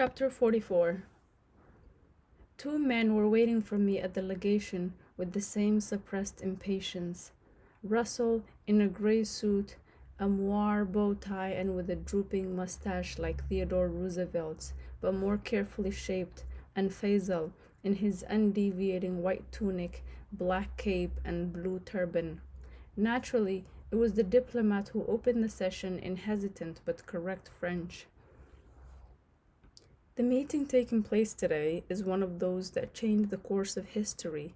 Chapter 44. Two men were waiting for me at the legation with the same suppressed impatience. Russell, in a gray suit, a moire bow tie, and with a drooping mustache like Theodore Roosevelt's, but more carefully shaped, and Faisal, in his undeviating white tunic, black cape, and blue turban. Naturally, it was the diplomat who opened the session in hesitant but correct French. The meeting taking place today is one of those that change the course of history.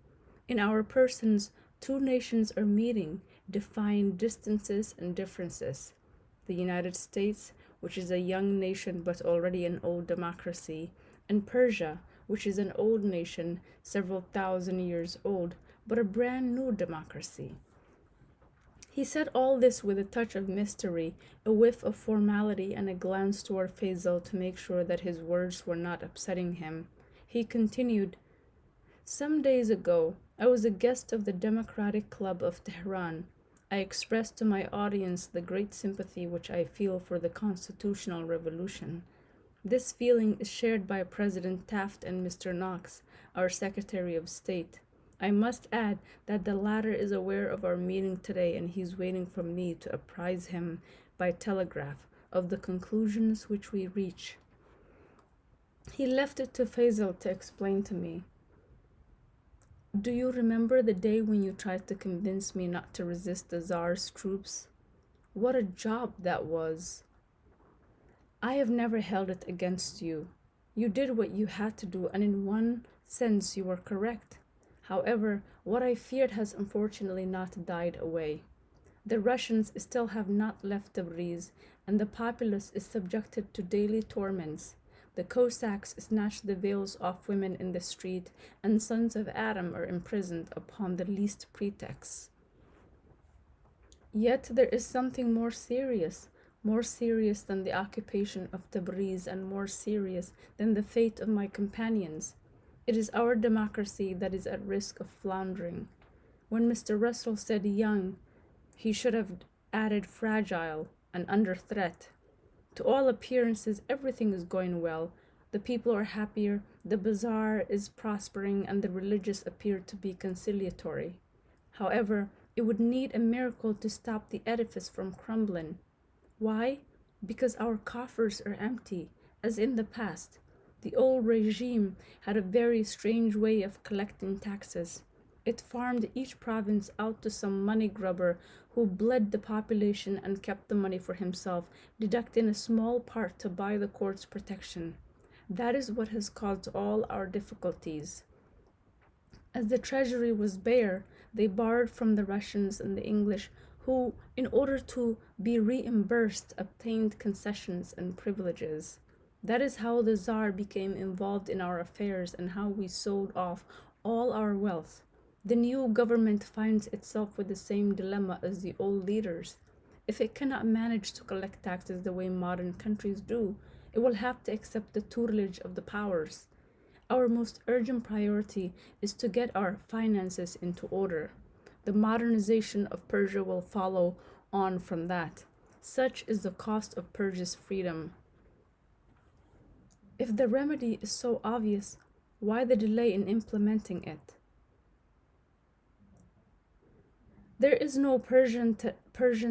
In our persons, two nations are meeting, defying distances and differences. The United States, which is a young nation but already an old democracy, and Persia, which is an old nation, several thousand years old, but a brand new democracy. He said all this with a touch of mystery, a whiff of formality, and a glance toward Faisal to make sure that his words were not upsetting him. He continued, "Some days ago, I was a guest of the Democratic Club of Tehran. I expressed to my audience the great sympathy which I feel for the constitutional revolution. This feeling is shared by President Taft and Mr. Knox, our Secretary of State. I must add that the latter is aware of our meeting today, and he's waiting for me to apprise him by telegraph of the conclusions which we reach." He left it to Faisal to explain to me. "Do you remember the day when you tried to convince me not to resist the Tsar's troops? What a job that was! I have never held it against you. You did what you had to do, and in one sense you were correct. However, what I feared has unfortunately not died away. The Russians still have not left Tabriz, and the populace is subjected to daily torments. The Cossacks snatch the veils off women in the street, and sons of Adam are imprisoned upon the least pretext. Yet there is something more serious than the occupation of Tabriz, and more serious than the fate of my companions. It is our democracy that is at risk of floundering. When Mr. Russell said young, he should have added fragile and under threat. To all appearances, everything is going well. The people are happier, the bazaar is prospering, and the religious appear to be conciliatory. However, it would need a miracle to stop the edifice from crumbling. Why? Because our coffers are empty, as in the past. The old regime had a very strange way of collecting taxes. It farmed each province out to some money grubber who bled the population and kept the money for himself, deducting a small part to buy the court's protection. That is what has caused all our difficulties. As the treasury was bare, they borrowed from the Russians and the English, who, in order to be reimbursed, obtained concessions and privileges. That is how the Tsar became involved in our affairs and how we sold off all our wealth. The new government finds itself with the same dilemma as the old leaders. If it cannot manage to collect taxes the way modern countries do, it will have to accept the tutelage of the powers. Our most urgent priority is to get our finances into order. The modernization of Persia will follow on from that. Such is the cost of Persia's freedom. If the remedy is so obvious, why the delay in implementing it? There is no Persian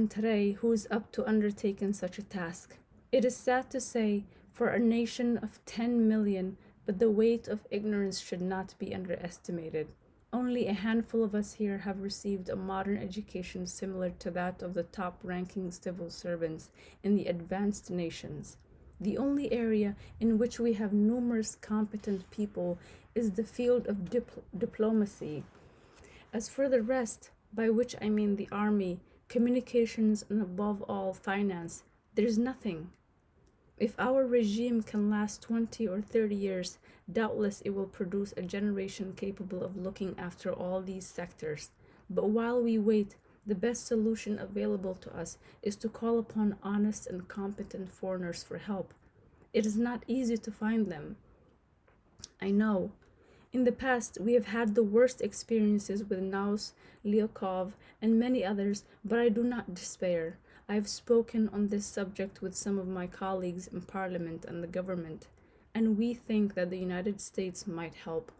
today who is up to undertaking such a task. It is sad to say, for a nation of 10 million, but the weight of ignorance should not be underestimated. Only a handful of us here have received a modern education similar to that of the top-ranking civil servants in the advanced nations. The only area in which we have numerous competent people is the field of diplomacy. As for the rest, by which I mean the army, communications, and above all finance, there is nothing. If our regime can last 20 or 30 years, doubtless it will produce a generation capable of looking after all these sectors. But while we wait, the best solution available to us is to call upon honest and competent foreigners for help. It is not easy to find them. I know. In the past, we have had the worst experiences with Naus, Lyakov, and many others, but I do not despair. I have spoken on this subject with some of my colleagues in Parliament and the government. and we think that the United States might help.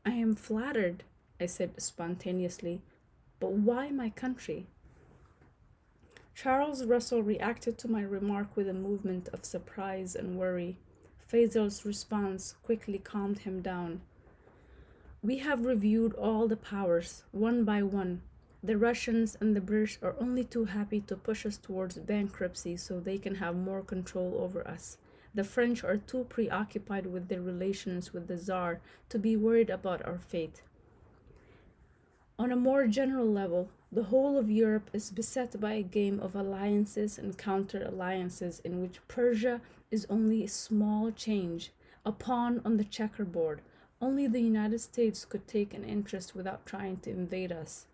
I am flattered, I said spontaneously, but why my country? Charles Russell reacted to my remark with a movement of surprise and worry. Faisal's response quickly calmed him down. We have reviewed all the powers, one by one. The Russians and the British are only too happy to push us towards bankruptcy so they can have more control over us. The French are too preoccupied with their relations with the Tsar to be worried about our fate. On a more general level, the whole of Europe is beset by a game of alliances and counter alliances in which Persia is only a small change, a pawn on the checkerboard. Only the United States could take an interest without trying to invade us.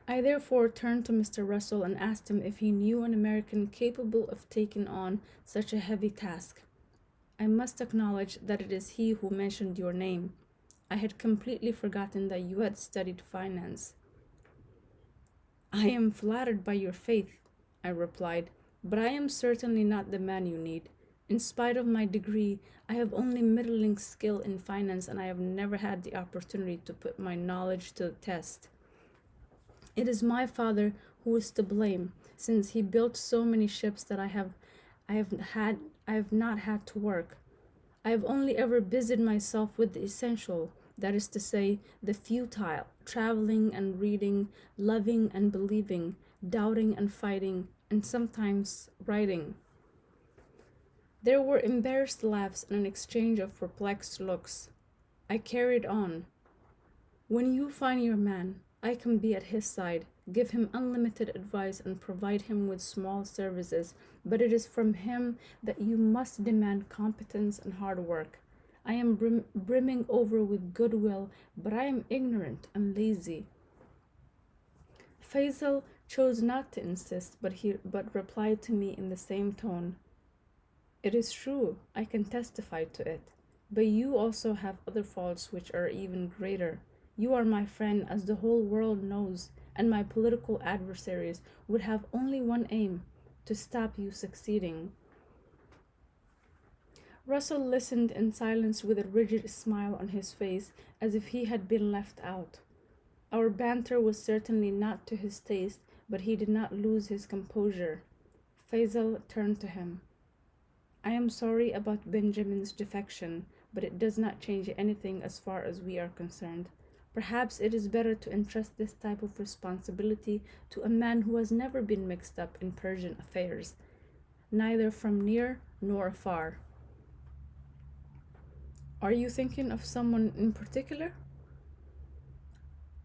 I therefore turned to Mr. Russell and asked him if he knew an American capable of taking on such a heavy task. I must acknowledge that it is he who mentioned your name. I had completely forgotten that you had studied finance. I am flattered by your faith, I replied, but I am certainly not the man you need. In spite of my degree, I have only middling skill in finance and I have never had the opportunity to put my knowledge to the test. It is my father who is to blame, since he built so many ships that I have not had to work. I have only ever busied myself with the essential, that is to say, the futile, traveling and reading, loving and believing, doubting and fighting, and sometimes writing. There were embarrassed laughs and an exchange of perplexed looks. I carried on. When you find your man, I can be at his side, give him unlimited advice and provide him with small services, but it is from him that you must demand competence and hard work. I am brimming over with goodwill, but I am ignorant and lazy. Faisal chose not to insist, but replied to me in the same tone. It is true, I can testify to it, but you also have other faults which are even greater. You are my friend, as the whole world knows, and my political adversaries would have only one aim, to stop you succeeding. Russell listened in silence with a rigid smile on his face, as if he had been left out. Our banter was certainly not to his taste, but he did not lose his composure. Faisal turned to him. I am sorry about Benjamin's defection, but it does not change anything as far as we are concerned. Perhaps it is better to entrust this type of responsibility to a man who has never been mixed up in Persian affairs, neither from near nor far. Are you thinking of someone in particular?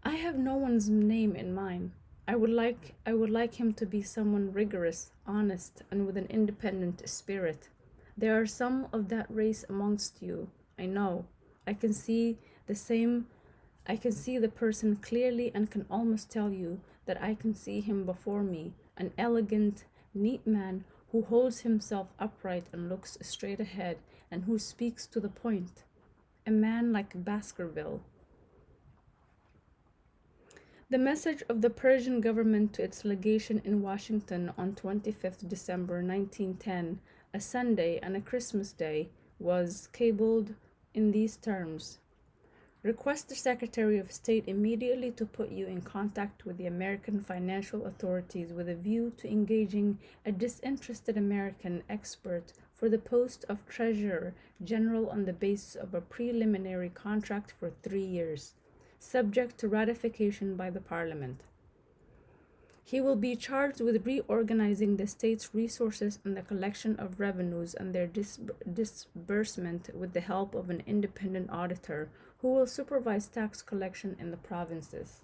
I have no one's name in mind. I would like him to be someone rigorous, honest, and with an independent spirit. There are some of that race amongst you, I know. I can see the same I can see the person clearly and can almost tell you that I can see him before me, an elegant, neat man who holds himself upright and looks straight ahead and who speaks to the point. A man like Baskerville. The message of the Persian government to its legation in Washington on 25th December 1910, a Sunday and a Christmas day, was cabled in these terms. Request the Secretary of State immediately to put you in contact with the American financial authorities with a view to engaging a disinterested American expert for the post of Treasurer General on the basis of a preliminary contract for 3 years, subject to ratification by the Parliament. He will be charged with reorganizing the state's resources and the collection of revenues and their disbursement with the help of an independent auditor who will supervise tax collection in the provinces.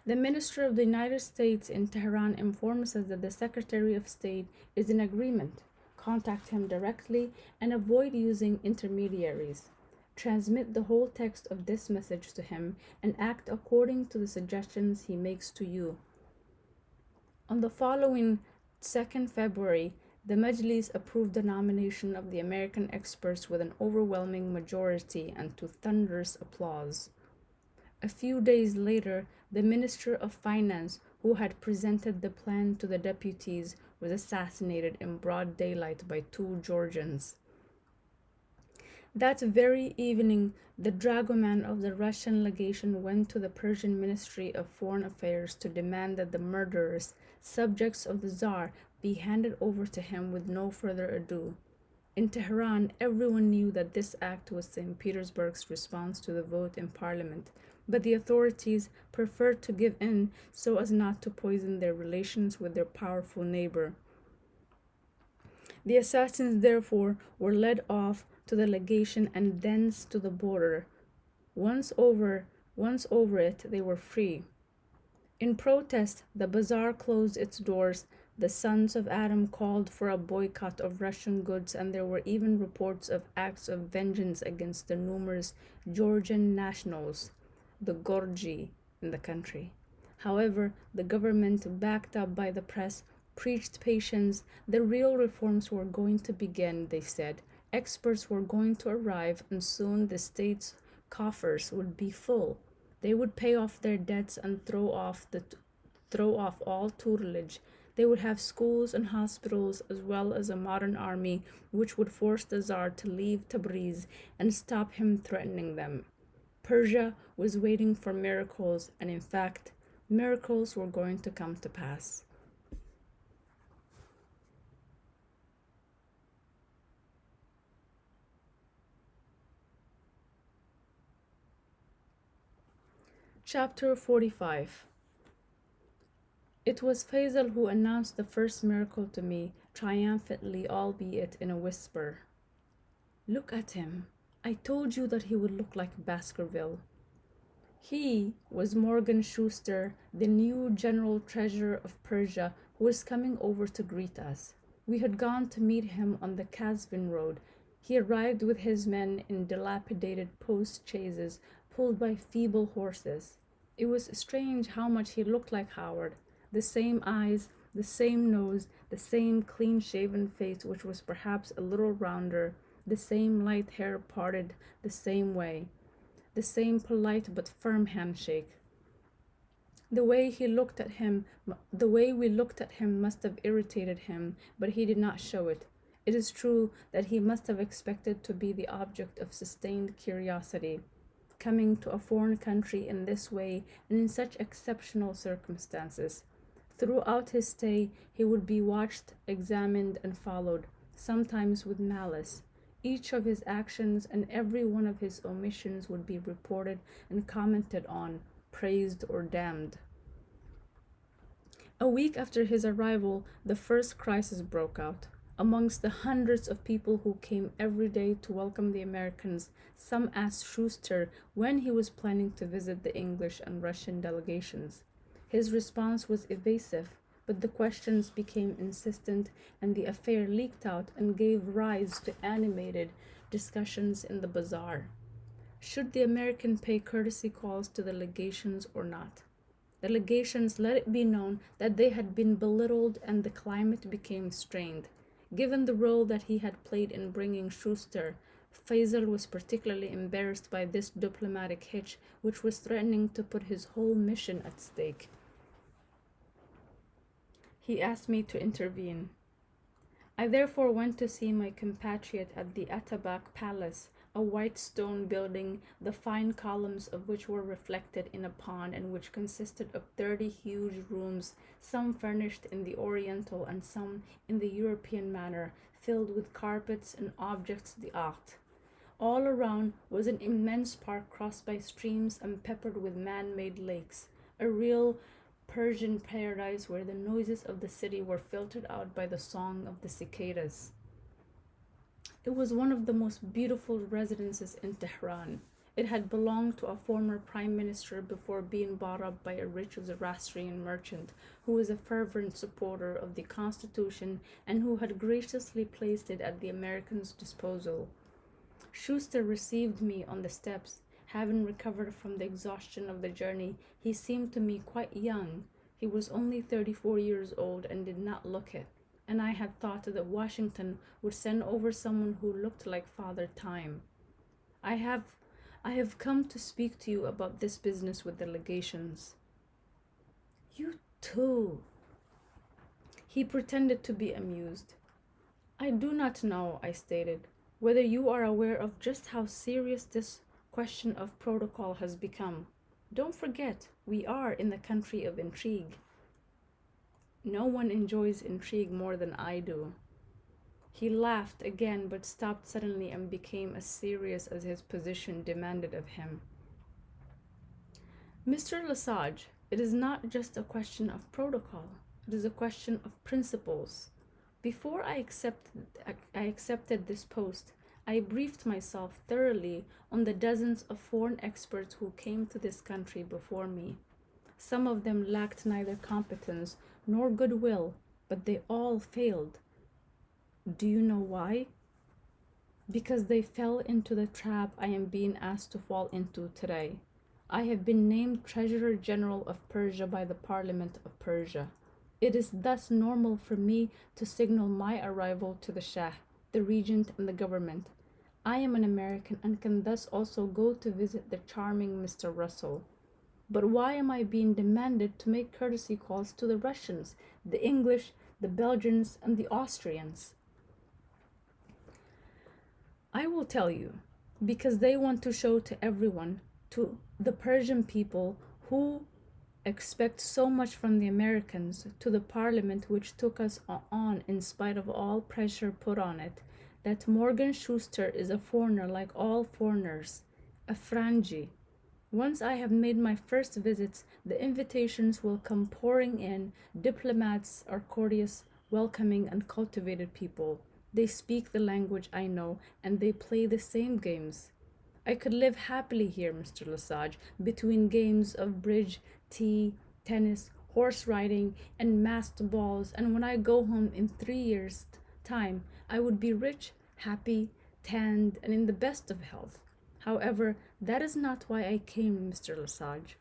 The Minister of the United States in Tehran informs us that the Secretary of State is in agreement. Contact him directly and avoid using intermediaries. Transmit the whole text of this message to him and act according to the suggestions he makes to you. On the following 2nd February, the Majlis approved the nomination of the American experts with an overwhelming majority and to thunderous applause. A few days later, the Minister of Finance, who had presented the plan to the deputies, was assassinated in broad daylight by two Georgians. That very evening, the dragoman of the Russian legation went to the Persian Ministry of Foreign Affairs to demand that the murderers, subjects of the Tsar, be handed over to him with no further ado. In Tehran, everyone knew that this act was St. Petersburg's response to the vote in parliament, but the authorities preferred to give in so as not to poison their relations with their powerful neighbor. The assassins, therefore, were led off to the legation and thence to the border. Once over, once over it, they were free. In protest, the bazaar closed its doors. The sons of Adam called for a boycott of Russian goods, and there were even reports of acts of vengeance against the numerous Georgian nationals, the Gorgi, in the country. However, the government, backed up by the press, preached patience. The real reforms were going to begin, they said. Experts were going to arrive, and soon the state's coffers would be full. They would pay off their debts and throw off all tutelage. They would have schools and hospitals as well as a modern army which would force the Tsar to leave Tabriz and stop him threatening them. Persia was waiting for miracles, and in fact, miracles were going to come to pass. Chapter 45. It was Faisal who announced the first miracle to me, triumphantly, albeit in a whisper. "Look at him. I told you that he would look like Baskerville." He was Morgan Schuster, the new general treasurer of Persia, who was coming over to greet us. We had gone to meet him on the Kazvin road. He arrived with his men in dilapidated post chaises pulled by feeble horses. It was strange how much he looked like Howard. The same eyes, the same nose, the same clean-shaven face, which was perhaps a little rounder, the same light hair parted the same way, the same polite but firm handshake. The way we looked at him must have irritated him, but he did not show it. It is true that he must have expected to be the object of sustained curiosity. Coming to a foreign country in this way and in such exceptional circumstances. Throughout his stay, he would be watched, examined, and followed, sometimes with malice. Each of his actions and every one of his omissions would be reported and commented on, praised or damned. A week after his arrival, the first crisis broke out. Amongst the hundreds of people who came every day to welcome the Americans, some asked Schuster when he was planning to visit the English and Russian delegations. His response was evasive, but the questions became insistent, and the affair leaked out and gave rise to animated discussions in the bazaar. Should the American pay courtesy calls to the legations or not? The legations let it be known that they had been belittled, and the climate became strained. Given the role that he had played in bringing Schuster, Faisal was particularly embarrassed by this diplomatic hitch, which was threatening to put his whole mission at stake. He asked me to intervene. I therefore went to see my compatriot at the Atabak Palace, a white stone building, the fine columns of which were reflected in a pond, and which consisted of 30 huge rooms, some furnished in the Oriental and some in the European manner, filled with carpets and objects d'art. All around was an immense park crossed by streams and peppered with man-made lakes, a real Persian paradise where the noises of the city were filtered out by the song of the cicadas. It was one of the most beautiful residences in Tehran. It had belonged to a former prime minister before being bought up by a rich Zoroastrian merchant who was a fervent supporter of the Constitution and who had graciously placed it at the Americans' disposal. Schuster received me on the steps. Having recovered from the exhaustion of the journey, he seemed to me quite young. He was only 34 years old and did not look it, and I had thought that Washington would send over someone who looked like Father Time. I have come to speak to you about this business with the legations." "You too." He pretended to be amused. I do not know, I stated, whether you are aware of just how serious this question of protocol has become. Don't forget, we are in the country of intrigue. No one enjoys intrigue more than I do. He laughed again, but stopped suddenly and became as serious as his position demanded of him. Mr. Lesage, it is not just a question of protocol, it is a question of principles. Before I accepted this post, I briefed myself thoroughly on the dozens of foreign experts who came to this country before me. Some of them lacked neither competence nor goodwill, but they all failed. Do you know why? Because they fell into the trap I am being asked to fall into today. I have been named Treasurer General of Persia by the Parliament of Persia. It is thus normal for me to signal my arrival to the Shah, the Regent, and the government. I am an American and can thus also go to visit the charming Mr. Russell. But why am I being demanded to make courtesy calls to the Russians, the English, the Belgians, and the Austrians? I will tell you, because they want to show to everyone, to the Persian people who expect so much from the Americans, to the parliament which took us on in spite of all pressure put on it, that Morgan Schuster is a foreigner like all foreigners, a Frangi. Once I have made my first visits, the invitations will come pouring in. Diplomats are courteous, welcoming, and cultivated people. They speak the language I know, and they play the same games. I could live happily here, Mr. Lesage, between games of bridge, tea, tennis, horse riding, and masked balls, and when I go home in 3 years' time, I would be rich, happy, tanned, and in the best of health. However, that is not why I came, Mr. Lesage.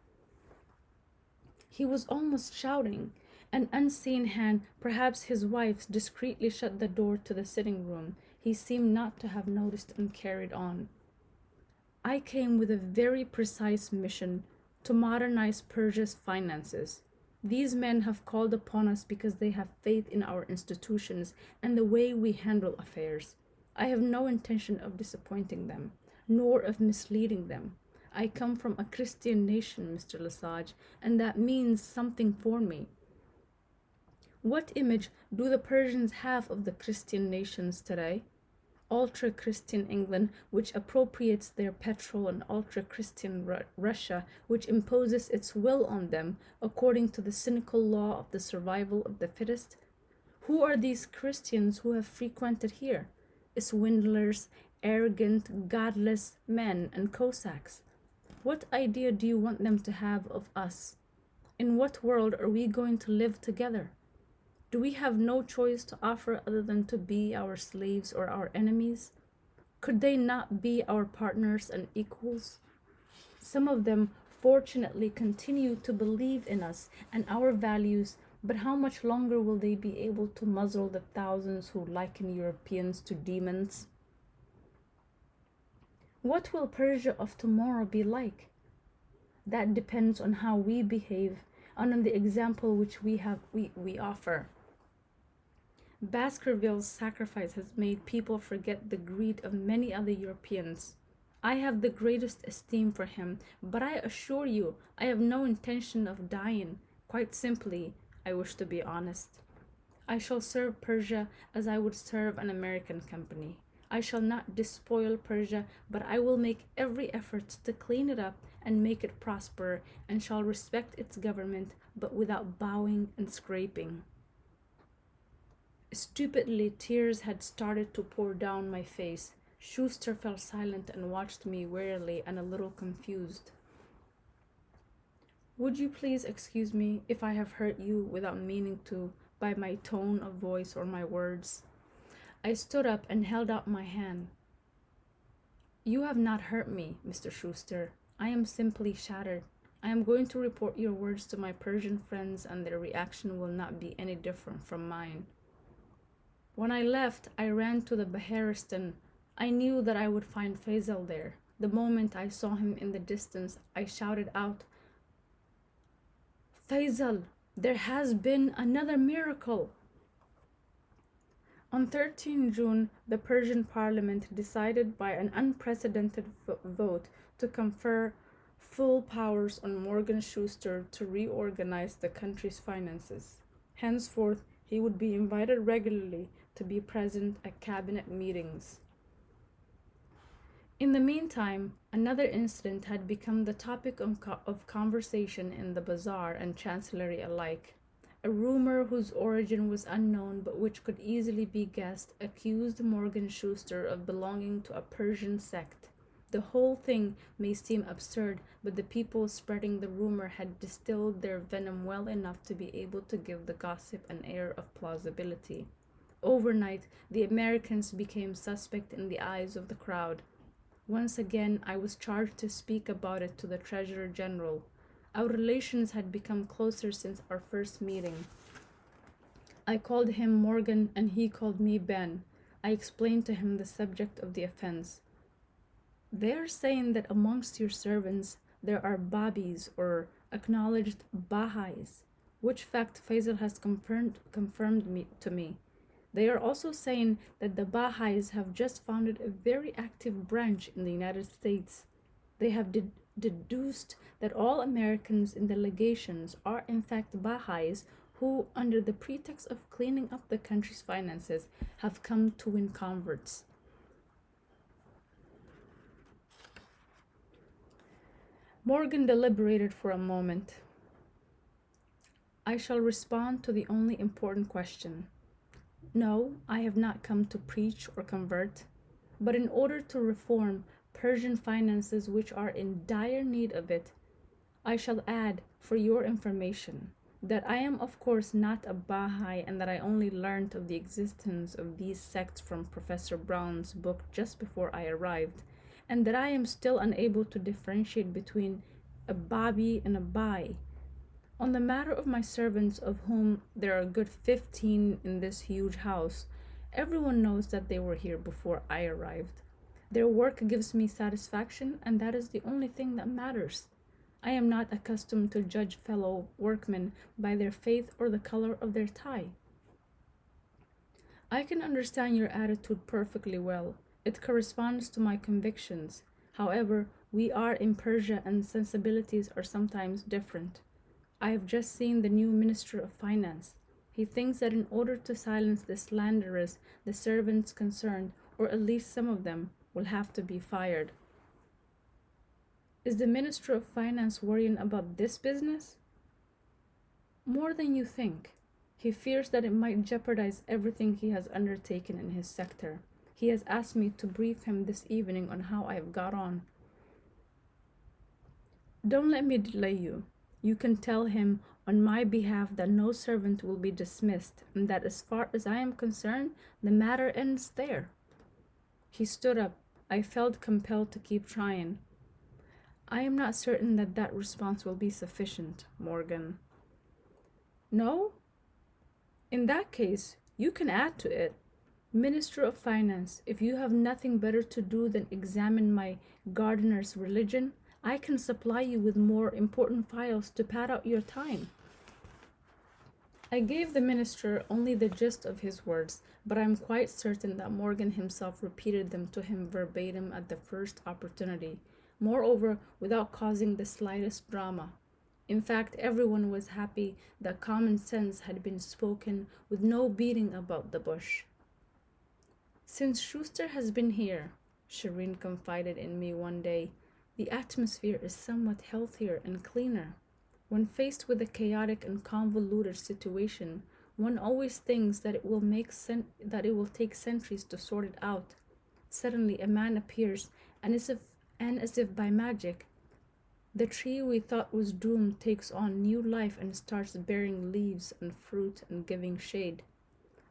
He was almost shouting. An unseen hand, perhaps his wife's, discreetly shut the door to the sitting room. He seemed not to have noticed and carried on. I came with a very precise mission to modernize Persia's finances. These men have called upon us because they have faith in our institutions and the way we handle affairs. I have no intention of disappointing them, nor of misleading them. I come from a Christian nation, Mr. Lesage, and that means something for me. What image do the Persians have of the Christian nations today? Ultra-Christian England, which appropriates their petrol, and ultra-Christian Russia, which imposes its will on them according to the cynical law of the survival of the fittest? Who are these Christians who have frequented here? Swindlers, arrogant, godless men, and Cossacks. What idea do you want them to have of us? In what world are we going to live together? Do we have no choice to offer other than to be our slaves or our enemies? Could they not be our partners and equals? Some of them fortunately continue to believe in us and our values, but how much longer will they be able to muzzle the thousands who liken Europeans to demons? What will Persia of tomorrow be like? That depends on how we behave and on the example which we offer. Baskerville's sacrifice has made people forget the greed of many other Europeans. I have the greatest esteem for him, but I assure you I have no intention of dying. Quite simply, I wish to be honest. I shall serve Persia as I would serve an American company. I shall not despoil Persia, but I will make every effort to clean it up and make it prosper, and shall respect its government, but without bowing and scraping. Stupidly, tears had started to pour down my face. Schuster fell silent and watched me wearily and a little confused. Would you please excuse me if I have hurt you without meaning to, by my tone of voice or my words? I stood up and held out my hand. You have not hurt me, Mr. Schuster. I am simply shattered. I am going to report your words to my Persian friends, and their reaction will not be any different from mine. When I left, I ran to the Baharistan. I knew that I would find Faisal there. The moment I saw him in the distance, I shouted out, Faisal, there has been another miracle. On 13 June, the Persian parliament decided by an unprecedented vote to confer full powers on Morgan Schuster to reorganize the country's finances. Henceforth, he would be invited regularly to be present at cabinet meetings. In the meantime, another incident had become the topic of conversation in the bazaar and chancellery alike. A rumor whose origin was unknown but which could easily be guessed accused Morgan Schuster of belonging to a Persian sect. The whole thing may seem absurd, but the people spreading the rumor had distilled their venom well enough to be able to give the gossip an air of plausibility. Overnight, the Americans became suspect in the eyes of the crowd. Once again, I was charged to speak about it to the Treasurer General. Our relations had become closer since our first meeting. I called him Morgan and he called me Ben. I explained to him the subject of the offense. "They are saying that amongst your servants there are Babis or acknowledged Baha'is, which fact Faisal has confirmed to me. They are also saying that the Baha'is have just founded a very active branch in the United States. They have deduced that all Americans in the legations are in fact Baha'is who, under the pretext of cleaning up the country's finances, have come to win converts." Morgan deliberated for a moment. "I shall respond to the only important question. No, I have not come to preach or convert, but in order to reform Persian finances which are in dire need of it, I shall add, for your information, that I am of course not a Baha'i and that I only learned of the existence of these sects from Professor Brown's book just before I arrived, and that I am still unable to differentiate between a Babi and a Bai. On the matter of my servants, of whom there are a good 15 in this huge house, everyone knows that they were here before I arrived. Their work gives me satisfaction, and that is the only thing that matters. I am not accustomed to judge fellow workmen by their faith or the color of their tie." "I can understand your attitude perfectly well. It corresponds to my convictions. However, we are in Persia and sensibilities are sometimes different. I have just seen the new Minister of Finance. He thinks that in order to silence the slanderers, the servants concerned, or at least some of them, will have to be fired." "Is the Minister of Finance worrying about this business?" "More than you think. He fears that it might jeopardize everything he has undertaken in his sector. He has asked me to brief him this evening on how I have got on." "Don't let me delay you. You can tell him on my behalf that no servant will be dismissed, and that as far as I am concerned, the matter ends there." He stood up. I felt compelled to keep trying. "I am not certain that that response will be sufficient, Morgan." "No? In that case, you can add to it. Minister of Finance, if you have nothing better to do than examine my gardener's religion, I can supply you with more important files to pad out your time." I gave the minister only the gist of his words, but I am quite certain that Morgan himself repeated them to him verbatim at the first opportunity, moreover, without causing the slightest drama. In fact, everyone was happy that common sense had been spoken with no beating about the bush. "Since Schuster has been here," Shireen confided in me one day, "the atmosphere is somewhat healthier and cleaner. When faced with a chaotic and convoluted situation, one always thinks that it will take centuries to sort it out. Suddenly a man appears, and as if by magic, the tree we thought was doomed takes on new life and starts bearing leaves and fruit and giving shade.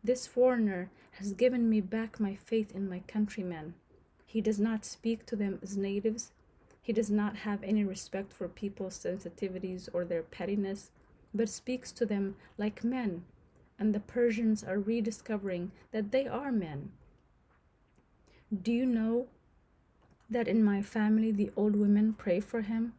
This foreigner has given me back my faith in my countrymen. He does not speak to them as natives. He does not have any respect for people's sensitivities or their pettiness, but speaks to them like men, and the Persians are rediscovering that they are men. Do you know that in my family the old women pray for him